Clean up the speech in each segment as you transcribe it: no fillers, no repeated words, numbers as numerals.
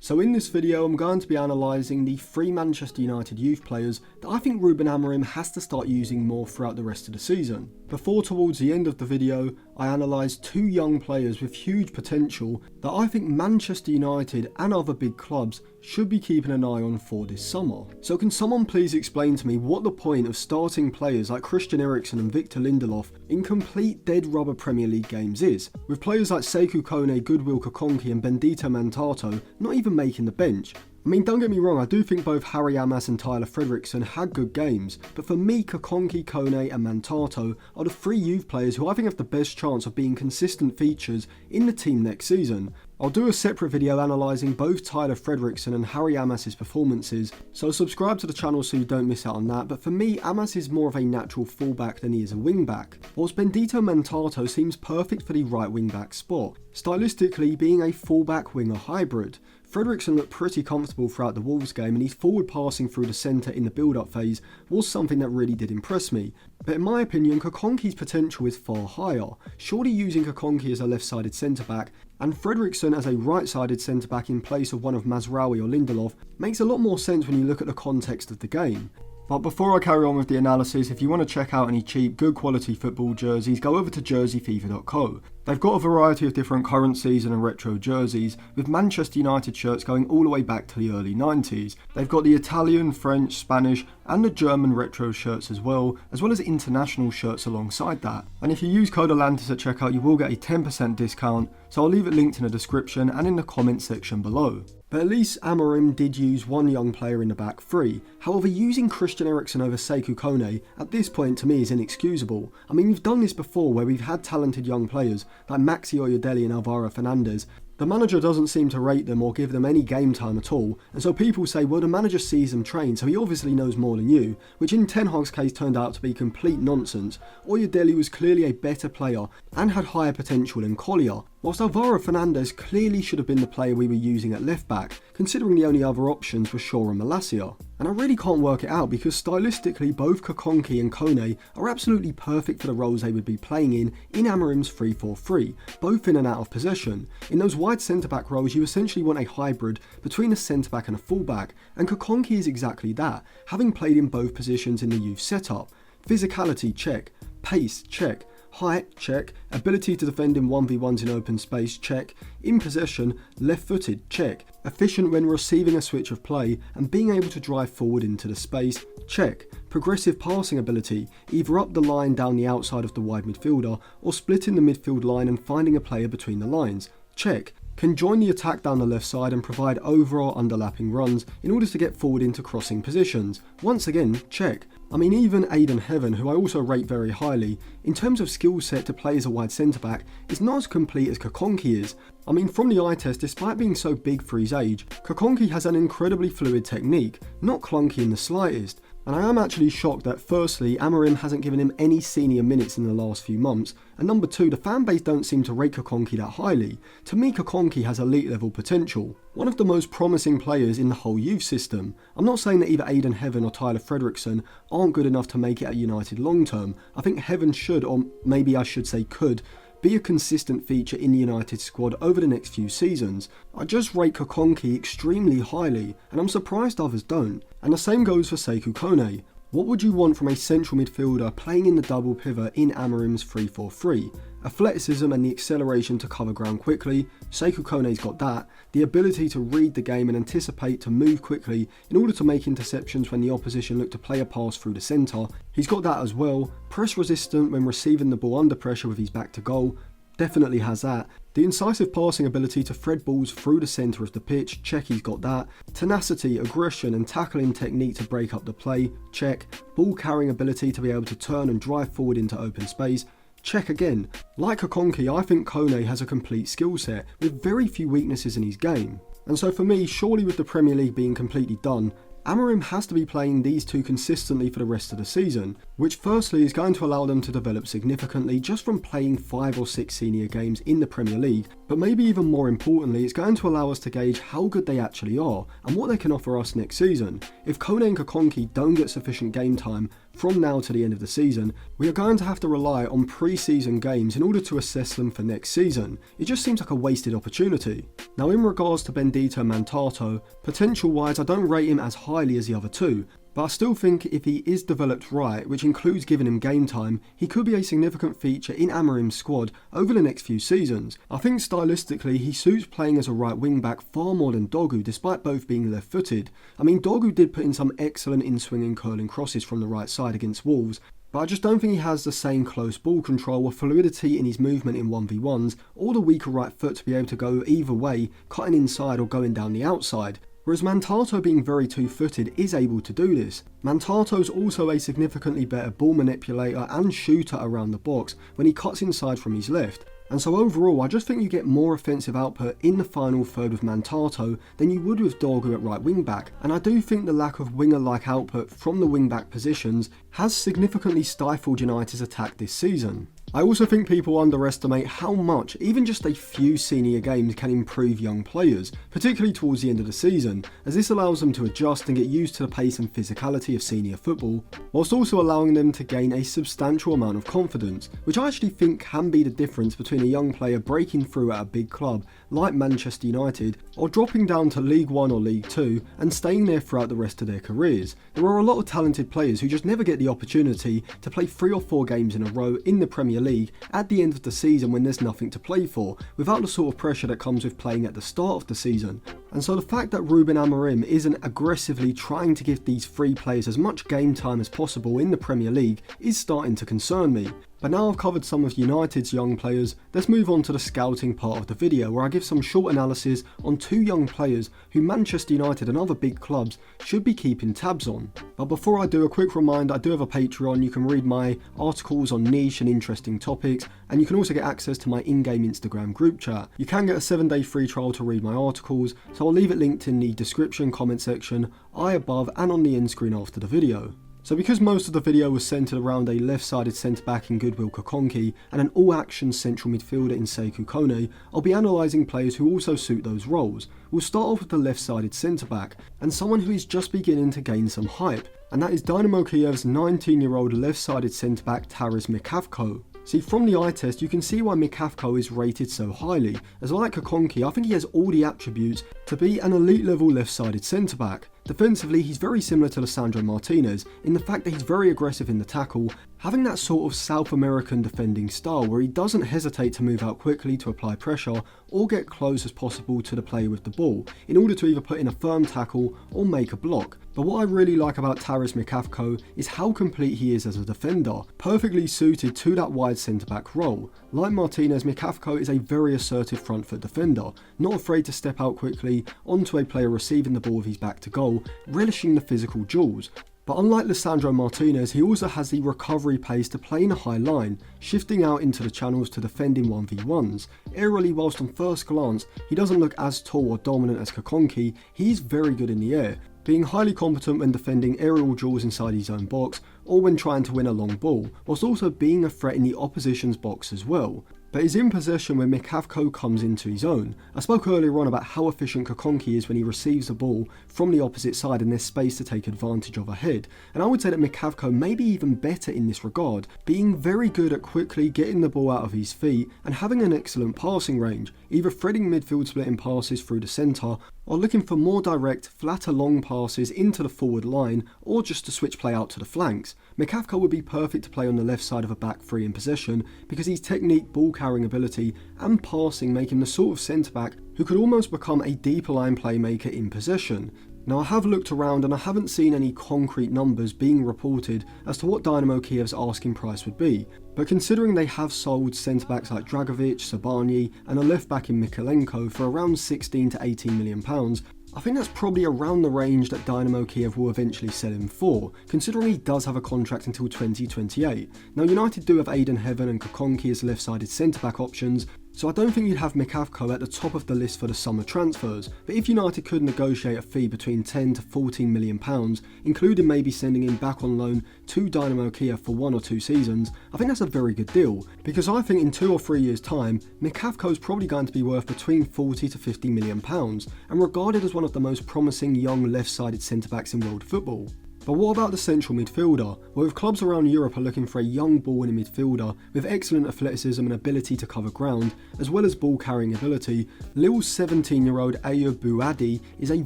So in this video I'm going to be analysing the 3 Manchester United youth players that I think Ruben Amorim has to start using more throughout the rest of the season. Before towards the end of the video I analysed 2 young players with huge potential that I think Manchester United and other big clubs should be keeping an eye on for this summer. So can someone please explain to me what the point of starting players like Christian Eriksen and Victor Lindelof in complete dead rubber Premier League games is, with players like Seiku Kone, Goodwill Kakoni and Benito Manato not even making the bench. I mean, don't get me wrong, I do think both Harry Amas and Tyler Fredrickson had good games, but for me, Kakoni, Kone and Manato are the 3 youth players who I think have the best chance of being consistent features in the team next season. I'll do a separate video analysing both Tyler Fredrickson and Harry Amas' performances, so subscribe to the channel so you don't miss out on that, but for me, Amas is more of a natural fullback than he is a wingback, whilst Benito Manato seems perfect for the right wingback spot, stylistically being a fullback-winger hybrid. Fredrickson looked pretty comfortable throughout the Wolves game and his forward passing through the centre in the build-up phase was something that really did impress me. But in my opinion, Kakoni's potential is far higher, surely using Kakoni as a left-sided centre-back and Fredrickson as a right-sided centre-back in place of one of Mazraoui or Lindelof makes a lot more sense when you look at the context of the game. But before I carry on with the analysis, if you want to check out any cheap, good quality football jerseys, go over to jerseyfifa.co. They've got a variety of different current season and retro jerseys, with Manchester United shirts going all the way back to the early 90s. They've got the Italian, French, Spanish and the German retro shirts as well as international shirts alongside that. And if you use code Atlantis at checkout, you will get a 10% discount, so I'll leave it linked in the description and in the comments section below. But at least Amorim did use one young player in the back 3. However, using Christian Eriksen over Seiku Kone at this point to me is inexcusable. I mean, we've done this before where we've had talented young players like Maxi Oyedele and Alvaro Fernandez. The manager doesn't seem to rate them or give them any game time at all, and so people say, well, the manager sees them train, so he obviously knows more than you, which in Ten Hag's case turned out to be complete nonsense. Oyedele was clearly a better player and had higher potential than Collier, whilst Alvaro Fernandez clearly should have been the player we were using at left back, considering the only other options were Shaw and Malacia. And I really can't work it out because stylistically both Kakoni and Kone are absolutely perfect for the roles they would be playing in Amorim's 3-4-3, both in and out of possession. In those wide centre-back roles you essentially want a hybrid between a centre-back and a full-back, and Kakoni is exactly that, having played in both positions in the youth setup. Physicality, check. Pace, check. Height, check. Ability to defend in 1v1s in open space, check. In possession, left-footed, check. Efficient when receiving a switch of play and being able to drive forward into the space, check. Progressive passing ability, either up the line down the outside of the wide midfielder or splitting the midfield line and finding a player between the lines, check. Can join the attack down the left side and provide over or underlapping runs in order to get forward into crossing positions. Once again, check. I mean, even Aiden Heaven, who I also rate very highly, in terms of skill set to play as a wide centre-back, is not as complete as Kakoni is. I mean, from the eye test, despite being so big for his age, Kakoni has an incredibly fluid technique, not clunky in the slightest. And I am actually shocked that firstly, Amorim hasn't given him any senior minutes in the last few months, and number 2, the fanbase don't seem to rate Kakoni that highly. To me, Kakoni has elite level potential, one of the most promising players in the whole youth system. I'm not saying that either Aiden Heaven or Tyler Fredrickson aren't good enough to make it at United long term. I think Heaven should, or maybe I should say could, be a consistent feature in the United squad over the next few seasons. I just rate Kakoni extremely highly, and I'm surprised others don't. And the same goes for Seiku Kone. What would you want from a central midfielder playing in the double pivot in Amorim's 3-4-3? Athleticism and the acceleration to cover ground quickly, Seiku Kone's got that. The ability to read the game and anticipate to move quickly in order to make interceptions when the opposition look to play a pass through the centre, he's got that as well. Press resistant when receiving the ball under pressure with his back to goal, definitely has that. The incisive passing ability to thread balls through the centre of the pitch, check, he's got that. Tenacity, aggression and tackling technique to break up the play, check. Ball carrying ability to be able to turn and drive forward into open space, check again. Like Kakoni, I think Kone has a complete skill set with very few weaknesses in his game. And so for me, surely with the Premier League being completely done, Amorim has to be playing these 2 consistently for the rest of the season, which firstly is going to allow them to develop significantly just from playing 5 or 6 senior games in the Premier League, But maybe even more importantly, it's going to allow us to gauge how good they actually are and what they can offer us next season. If Kone and Kakoni don't get sufficient game time from now to the end of the season, we are going to have to rely on pre-season games in order to assess them for next season. It just seems like a wasted opportunity. Now in regards to Benito Manato, potential wise I don't rate him as highly as the other two, but I still think if he is developed right, which includes giving him game time, he could be a significant feature in Amorim's squad over the next few seasons. I think stylistically he suits playing as a right wing back far more than Dogu, despite both being left footed. I mean, Dogu did put in some excellent in-swinging curling crosses from the right side against Wolves, but I just don't think he has the same close ball control or fluidity in his movement in 1v1s, or the weaker right foot to be able to go either way, cutting inside or going down the outside. Whereas Manato, being very two-footed, is able to do this. Manato's also a significantly better ball manipulator and shooter around the box when he cuts inside from his left. And so overall, I just think you get more offensive output in the final third with Manato than you would with Dogu at right wing back, and I do think the lack of winger-like output from the wing back positions has significantly stifled United's attack this season. I also think people underestimate how much even just a few senior games can improve young players, particularly towards the end of the season, as this allows them to adjust and get used to the pace and physicality of senior football, whilst also allowing them to gain a substantial amount of confidence, which I actually think can be the difference between a young player breaking through at a big club like Manchester United, or dropping down to League 1 or League 2 and staying there throughout the rest of their careers. There are a lot of talented players who just never get the opportunity to play 3 or 4 games in a row in the Premier League at the end of the season when there's nothing to play for, without the sort of pressure that comes with playing at the start of the season. And so the fact that Ruben Amorim isn't aggressively trying to give these 3 players as much game time as possible in the Premier League is starting to concern me. But now I've covered some of United's young players, let's move on to the scouting part of the video, where I give some short analysis on 2 young players who Manchester United and other big clubs should be keeping tabs on. But before I do, a quick reminder, I do have a Patreon. You can read my articles on niche and interesting topics, and you can also get access to my in-game Instagram group chat. You can get a 7-day free trial to read my articles, so I'll leave it linked in the description, comment section, above and on the end screen after the video. So because most of the video was centred around a left-sided centre-back in Goodwill Kakoni and an all-action central midfielder in Seiku Kone, I'll be analysing players who also suit those roles. We'll start off with the left-sided centre-back, and someone who is just beginning to gain some hype, and that is Dynamo Kiev's 19-year-old left-sided centre-back Tus McCaffo. See, from the eye test, you can see why McCaffo is rated so highly, as like Kakoni, I think he has all the attributes to be an elite level left-sided centre-back. Defensively, he's very similar to Lisandro Martinez in the fact that he's very aggressive in the tackle, having that sort of South American defending style where he doesn't hesitate to move out quickly to apply pressure or get close as possible to the player with the ball in order to either put in a firm tackle or make a block. But what I really like about Tus McCaffo is how complete he is as a defender, perfectly suited to that wide centre-back role. Like Martinez, McCaffo is a very assertive front foot defender, not afraid to step out quickly onto a player receiving the ball with his back to goal, relishing the physical duels. But unlike Lisandro Martinez, he also has the recovery pace to play in a high line, shifting out into the channels to defend in 1v1s. Aerially, whilst on first glance he doesn't look as tall or dominant as Kakoni, he's very good in the air, being highly competent when defending aerial duels inside his own box or when trying to win a long ball, whilst also being a threat in the opposition's box as well. But is in possession when McCaffo comes into his own. I spoke earlier on about how efficient Kakoni is when he receives the ball from the opposite side and there's space to take advantage of ahead, and I would say that McCaffo may be even better in this regard, being very good at quickly getting the ball out of his feet and having an excellent passing range, either threading midfield splitting passes through the centre or looking for more direct, flatter long passes into the forward line or just to switch play out to the flanks. McCaffo would be perfect to play on the left side of a back three in possession because his technique, ball carrying ability and passing make him the sort of centre-back who could almost become a deeper line playmaker in possession. Now I have looked around and I haven't seen any concrete numbers being reported as to what Dynamo Kiev's asking price would be, but considering they have sold centre-backs like Dragovic, Sabani and a left-back in Mikolenko for around 16 to 18 million pounds, I think that's probably around the range that Dynamo Kiev will eventually sell him for, considering he does have a contract until 2028. Now United do have Aiden Heaven and Kakoni as left-sided centre-back options, So I don't think you'd have McCaffo at the top of the list for the summer transfers, but if United could negotiate a fee between 10 to 14 million pounds, including maybe sending him back on loan to Dynamo Kiev for 1 or 2 seasons, I think that's a very good deal, because I think in 2 or 3 years time, McCaffo is probably going to be worth between 40 to 50 million pounds, and regarded as one of the most promising young left-sided centre-backs in world football. But what about the central midfielder? Well, if clubs around Europe are looking for a young ball-winning midfielder with excellent athleticism and ability to cover ground, as well as ball-carrying ability, Lille's 17-year-old Ayyoub Bouaddi is a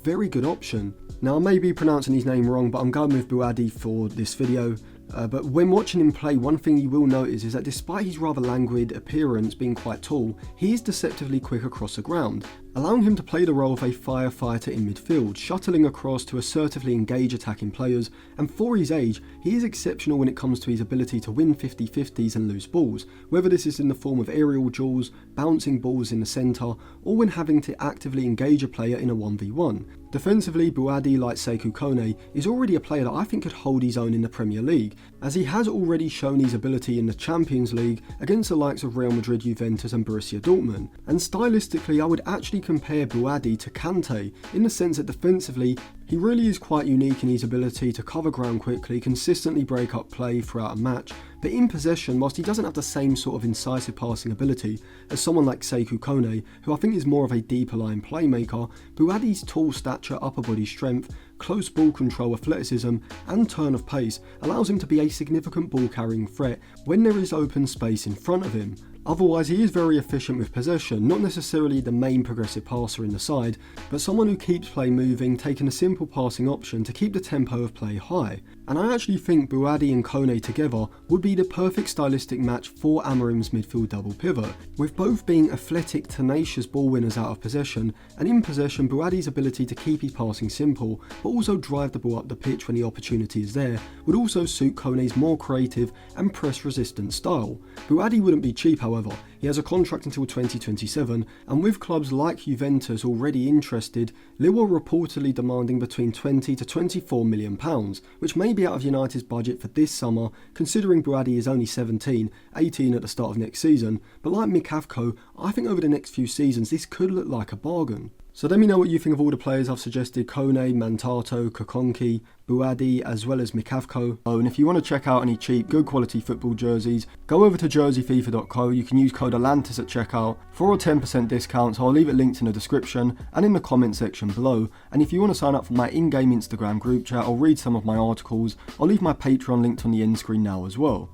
very good option. Now, I may be pronouncing his name wrong, but I'm going with Bouaddi for this video. But when watching him play, one thing you will notice is that despite his rather languid appearance being quite tall, he is deceptively quick across the ground, allowing him to play the role of a firefighter in midfield, shuttling across to assertively engage attacking players, and for his age, he is exceptional when it comes to his ability to win 50-50s and lose balls, whether this is in the form of aerial duels, bouncing balls in the centre, or when having to actively engage a player in a 1v1. Defensively, Bouaddi, like Seiku Kone, is already a player that I think could hold his own in the Premier League, as he has already shown his ability in the Champions League against the likes of Real Madrid, Juventus and Borussia Dortmund. And stylistically, I would actually compare Bouaddi to Kante, in the sense that defensively, he really is quite unique in his ability to cover ground quickly, consistently break up play throughout a match, but in possession, whilst he doesn't have the same sort of incisive passing ability as someone like Seiku Kone, who I think is more of a deeper line playmaker, Bouaddi's tall stature, upper body strength, close ball control, athleticism and turn of pace allows him to be a significant ball carrying threat when there is open space in front of him. Otherwise, he is very efficient with possession, not necessarily the main progressive passer in the side, but someone who keeps play moving, taking a simple passing option to keep the tempo of play high. And I actually think Bouaddi and Kone together would be the perfect stylistic match for Amorim's midfield double pivot, with both being athletic, tenacious ball winners out of possession, and in possession Bouaddi's ability to keep his passing simple, but also drive the ball up the pitch when the opportunity is there, would also suit Kone's more creative and press-resistant style. Bouaddi wouldn't be cheap, however. He has a contract until 2027, and with clubs like Juventus already interested, Lille are reportedly demanding between 20 to 24 million pounds, which may be out of United's budget for this summer, considering Bouaddi is only 17, 18 at the start of next season, but like McCaffo, I think over the next few seasons this could look like a bargain. So let me know what you think of all the players I've suggested: Kone, Manato, Kakoni, Bouaddi, as well as McCaffo. Oh, and if you want to check out any cheap, good quality football jerseys, go over to jerseyfifa.co. You can use code Atlantis at checkout for a 10% discount, so I'll leave it linked in the description and in the comment section below. And if you want to sign up for my in-game Instagram group chat or read some of my articles, I'll leave my Patreon linked on the end screen now as well.